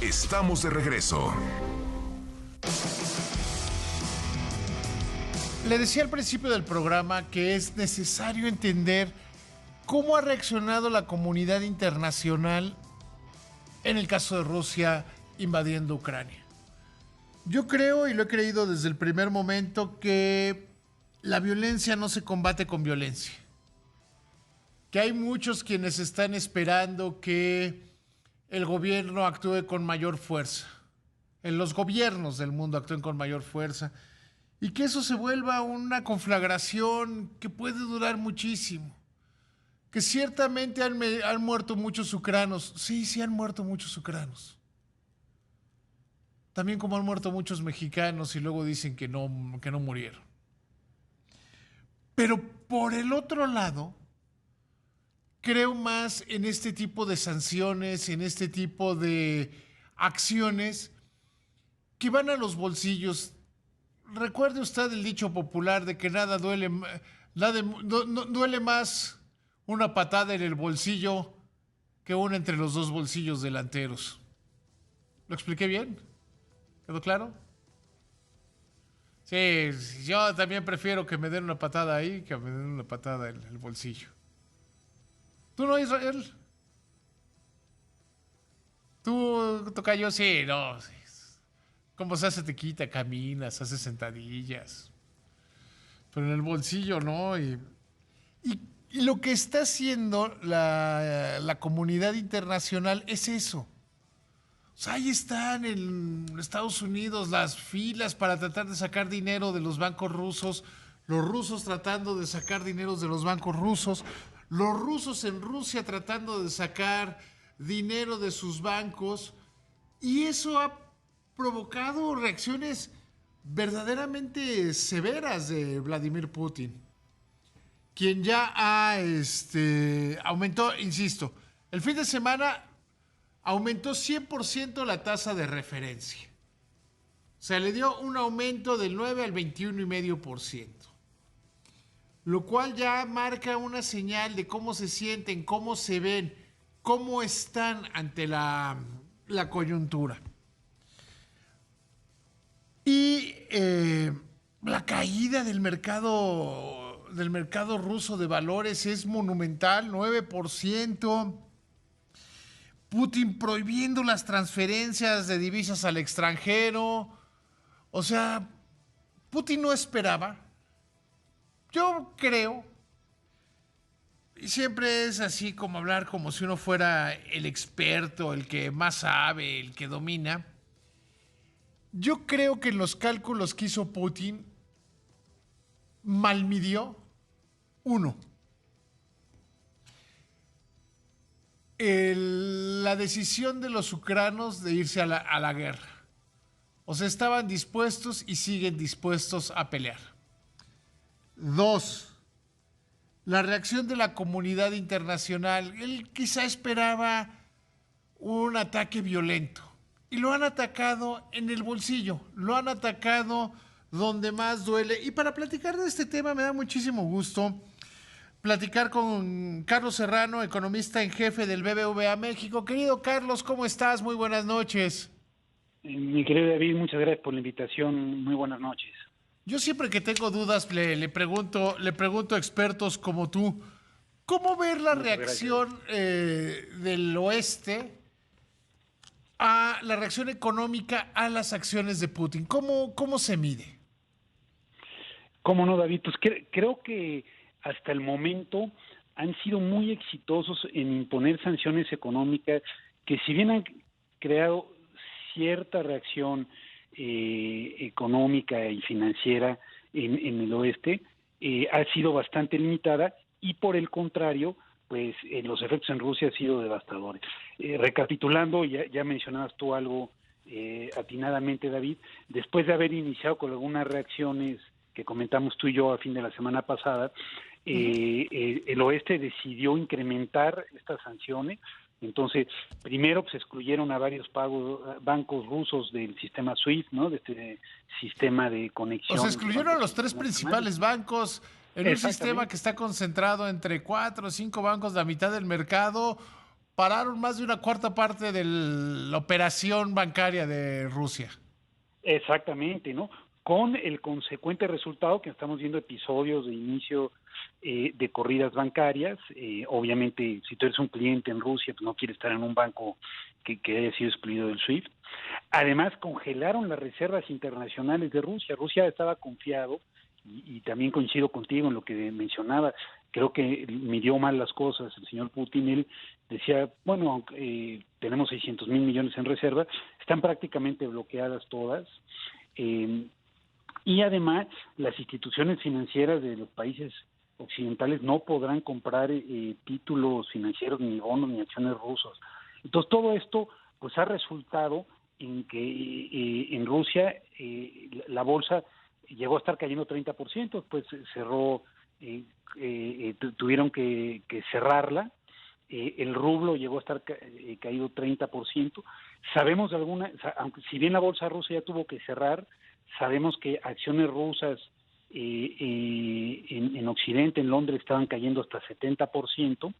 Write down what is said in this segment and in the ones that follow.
Estamos de regreso. Le decía al principio del programa que es necesario entender cómo ha reaccionado la comunidad internacional en el caso de Rusia invadiendo Ucrania. Yo creo, y lo he creído desde el primer momento, que la violencia no se combate con violencia. Que hay muchos quienes están esperando que el gobierno actúe con mayor fuerza. En los gobiernos del mundo actúen con mayor fuerza. Y que eso se vuelva una conflagración que puede durar muchísimo. Que ciertamente han muerto muchos ucranos. Sí, han muerto muchos ucranos. También como han muerto muchos mexicanos y luego dicen que no murieron. Pero por el otro lado, creo más en este tipo de sanciones, en este tipo de acciones que van a los bolsillos. Recuerde usted el dicho popular de que nada duele, duele más una patada en el bolsillo que una entre los dos bolsillos delanteros. ¿Lo expliqué bien? ¿Quedó claro? Sí, yo también prefiero que me den una patada ahí que me den una patada en el bolsillo. ¿Tú no, Israel? ¿Tú, tocayo? Sí, no. Sí. Como se hace te quita, caminas, haces sentadillas. Pero en el bolsillo no. Y lo que está haciendo la comunidad internacional es eso. O sea, ahí están en Estados Unidos las filas para tratar de sacar dinero de los bancos rusos, los rusos tratando de sacar dinero de los bancos rusos, los rusos en Rusia tratando de sacar dinero de sus bancos, y eso ha provocado reacciones verdaderamente severas de Vladimir Putin, quien ya aumentó, insisto, el fin de semana aumentó 100% la tasa de referencia. O sea, le dio un aumento del 9 al 21,5%. Lo cual ya marca una señal de cómo se sienten, cómo se ven, cómo están ante la coyuntura. Y la caída del mercado ruso de valores es monumental, 9%. Putin prohibiendo las transferencias de divisas al extranjero. O sea, Putin no esperaba. Yo creo, y siempre es así como hablar como si uno fuera el experto, el que más sabe, el que domina. Yo creo que en los cálculos que hizo Putin, malmidió la decisión de los ucranos de irse a la guerra. O sea, estaban dispuestos y siguen dispuestos a pelear. 2, la reacción de la comunidad internacional. Él quizá esperaba un ataque violento y lo han atacado en el bolsillo, lo han atacado donde más duele. Y para platicar de este tema me da muchísimo gusto platicar con Carlos Serrano, economista en jefe del BBVA México. Querido Carlos, ¿cómo estás? Muy buenas noches. Mi querido David, muchas gracias por la invitación. Muy buenas noches. Yo siempre que tengo dudas le pregunto a expertos como tú, ¿cómo ver la reacción del oeste a la reacción económica a las acciones de Putin? ¿Cómo se mide? ¿Cómo no, David? Pues creo que hasta el momento han sido muy exitosos en imponer sanciones económicas que, si bien han creado cierta reacción económica y financiera en el oeste, ha sido bastante limitada, y por el contrario, pues los efectos en Rusia han sido devastadores. Recapitulando, ya mencionabas tú algo atinadamente, David, después de haber iniciado con algunas reacciones que comentamos tú y yo a fin de la semana pasada, el oeste decidió incrementar estas sanciones. Entonces, primero pues excluyeron a varios bancos rusos del sistema SWIFT, ¿no? De este sistema de conexión. O sea, excluyeron a los 3 principales bancos en un sistema que está concentrado entre 4 o 5 bancos, la mitad del mercado, pararon más de una cuarta parte de la operación bancaria de Rusia. Exactamente, ¿no? Con el consecuente resultado que estamos viendo episodios de inicio de corridas bancarias. Obviamente, si tú eres un cliente en Rusia, pues no quieres estar en un banco que haya sido excluido del SWIFT. Además, congelaron las reservas internacionales de Rusia. Rusia estaba confiado, y también coincido contigo en lo que mencionaba, creo que midió mal las cosas el señor Putin. Él decía, bueno, tenemos 600,000 millones en reserva, están prácticamente bloqueadas todas. Y además, las instituciones financieras de los países occidentales no podrán comprar títulos financieros, ni bonos, ni acciones rusos. Entonces, todo esto pues ha resultado en que en Rusia la bolsa llegó a estar cayendo 30%, pues cerró, tuvieron que cerrarla. El rublo llegó a estar caído 30%. Sabemos de alguna, aunque si bien la bolsa rusa ya tuvo que cerrar, sabemos que acciones rusas en Occidente, en Londres, estaban cayendo hasta 70%.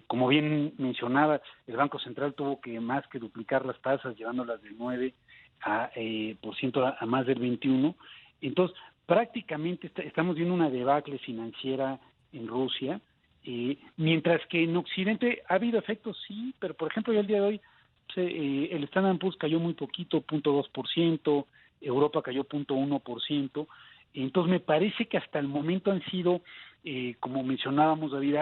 Como bien mencionaba, el Banco Central tuvo que más que duplicar las tasas, llevándolas del 9% a más del 21%. Entonces, prácticamente estamos viendo una debacle financiera en Rusia, mientras que en Occidente ha habido efectos, sí, pero por ejemplo, ya el día de hoy el Standard & Poor's cayó muy poquito, 0.2%, Europa cayó 0.1%. Entonces me parece que hasta el momento han sido, como mencionábamos, David,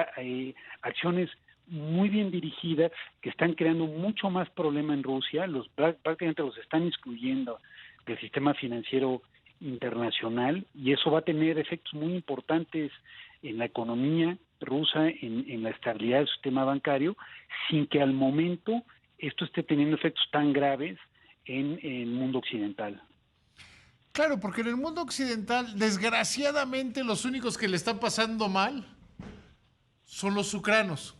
acciones muy bien dirigidas que están creando mucho más problema en Rusia. Prácticamente los están excluyendo del sistema financiero internacional, y eso va a tener efectos muy importantes en la economía rusa, en la estabilidad del sistema bancario, sin que al momento esto esté teniendo efectos tan graves en el mundo occidental. Claro, porque en el mundo occidental, desgraciadamente, los únicos que le están pasando mal son los ucranos.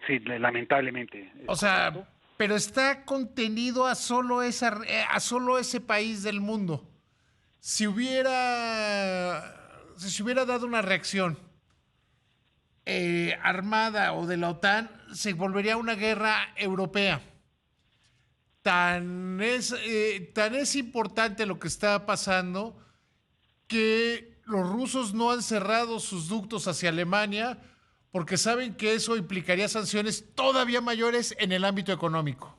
Sí, lamentablemente, es O sea, correcto. pero está contenido a solo ese país del mundo. Si se hubiera dado una reacción armada o de la OTAN, se volvería una guerra europea. Tan es importante lo que está pasando que los rusos no han cerrado sus ductos hacia Alemania porque saben que eso implicaría sanciones todavía mayores en el ámbito económico.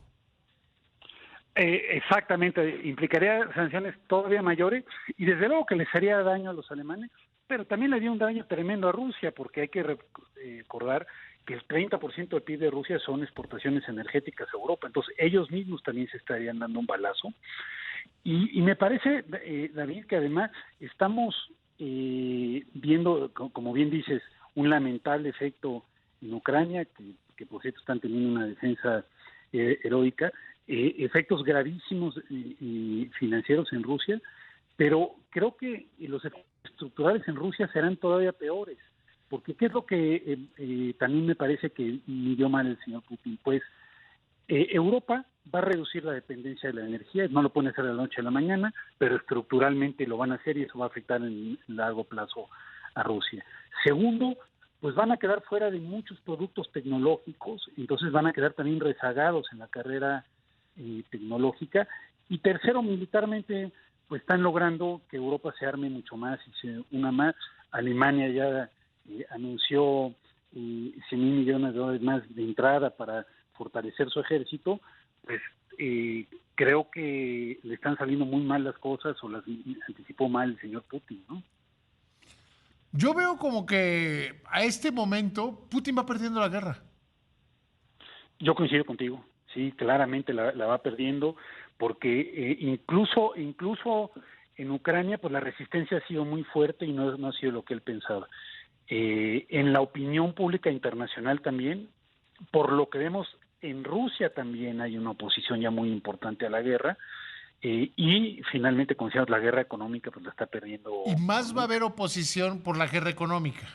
Exactamente, implicaría sanciones todavía mayores, y desde luego que les haría daño a los alemanes, pero también le dio un daño tremendo a Rusia, porque hay que recordar que el 30% del PIB de Rusia son exportaciones energéticas a Europa. Entonces ellos mismos también se estarían dando un balazo. Y me parece, David, que además estamos viendo, como bien dices, un lamentable efecto en Ucrania, que por cierto están teniendo una defensa heroica, efectos gravísimos financieros en Rusia, pero creo que los efectos estructurales en Rusia serán todavía peores, porque ¿qué es lo que también me parece que midió mal el señor Putin? Pues Europa va a reducir la dependencia de la energía, no lo pueden hacer de la noche a la mañana, pero estructuralmente lo van a hacer, y eso va a afectar en largo plazo a Rusia. Segundo, pues van a quedar fuera de muchos productos tecnológicos, entonces van a quedar también rezagados en la carrera tecnológica. Y tercero, militarmente, pues están logrando que Europa se arme mucho más y se una más. Alemania ya anunció 100,000 millones de dólares más de entrada para fortalecer su ejército. Pues creo que le están saliendo muy mal las cosas, o las anticipó mal el señor Putin, ¿no? Yo veo como que a este momento Putin va perdiendo la guerra. Yo coincido contigo, sí, claramente la va perdiendo, porque incluso en Ucrania, pues la resistencia ha sido muy fuerte y no ha sido lo que él pensaba. En la opinión pública internacional también, por lo que vemos en Rusia también hay una oposición ya muy importante a la guerra, y finalmente, como decíamos, la guerra económica pues la está perdiendo Y por más va a mucho. haber oposición por la guerra económica.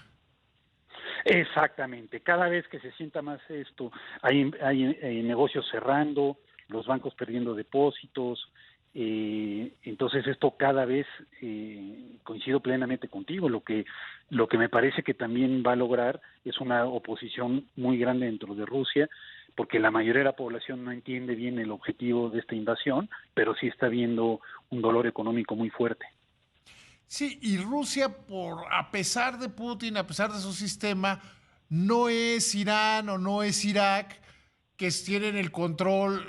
Exactamente, cada vez que se sienta más esto, hay negocios cerrando, los bancos perdiendo depósitos, Entonces esto cada vez, coincido plenamente contigo, lo que me parece que también va a lograr es una oposición muy grande dentro de Rusia, porque la mayoría de la población no entiende bien el objetivo de esta invasión, pero sí está viendo un dolor económico muy fuerte. Sí, y Rusia, a pesar de Putin, a pesar de su sistema, no es Irán o no es Irak, que tienen el control,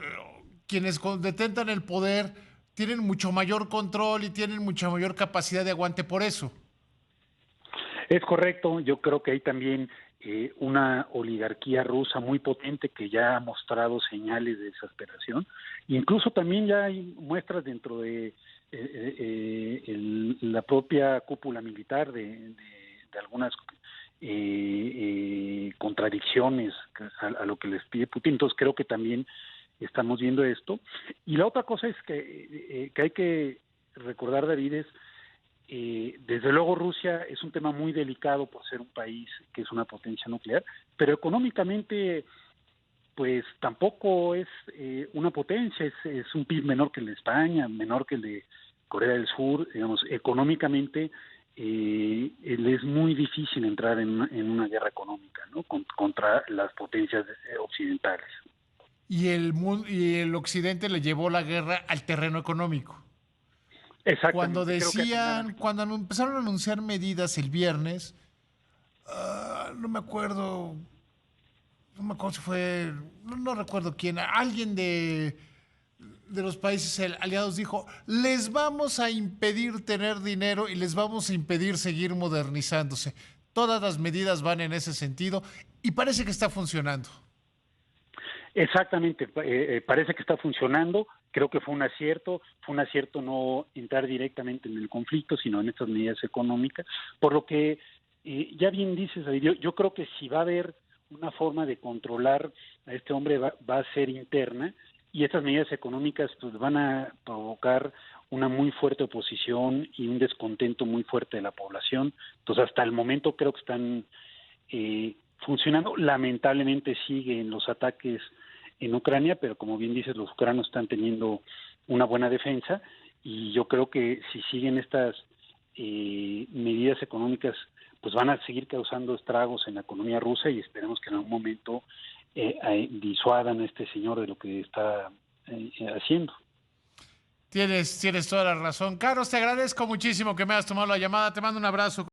quienes detentan el poder, tienen mucho mayor control y tienen mucha mayor capacidad de aguante por eso. Es correcto, yo creo que hay también una oligarquía rusa muy potente que ya ha mostrado señales de desesperación. Incluso también ya hay muestras dentro de la propia cúpula militar de algunas contradicciones a lo que les pide Putin. Entonces creo que también estamos viendo esto. Y la otra cosa es que hay que recordar, David, es desde luego Rusia es un tema muy delicado por ser un país que es una potencia nuclear, pero económicamente pues tampoco es una potencia, es un PIB menor que el de España, menor que el de Corea del Sur, digamos, económicamente le es muy difícil entrar en una guerra económica, ¿no? Contra las potencias occidentales. Y el occidente le llevó la guerra al terreno económico. Exactamente, creo que atinadamente. Cuando empezaron a anunciar medidas el viernes, no me acuerdo, no me acuerdo si fue, no recuerdo quién, alguien de los países aliados dijo, les vamos a impedir tener dinero y les vamos a impedir seguir modernizándose. Todas las medidas van en ese sentido y parece que está funcionando. Exactamente, parece que está funcionando, creo que fue un acierto no entrar directamente en el conflicto, sino en estas medidas económicas, por lo que ya bien dices, David, yo creo que si va a haber una forma de controlar a este hombre va a ser interna, y estas medidas económicas pues van a provocar una muy fuerte oposición y un descontento muy fuerte de la población. Entonces hasta el momento creo que están funcionando. Lamentablemente siguen los ataques en Ucrania, pero como bien dices, los ucranianos están teniendo una buena defensa, y yo creo que si siguen estas medidas económicas, pues van a seguir causando estragos en la economía rusa, y esperemos que en algún momento disuadan a este señor de lo que está haciendo. Tienes toda la razón. Carlos, te agradezco muchísimo que me hayas tomado la llamada. Te mando un abrazo.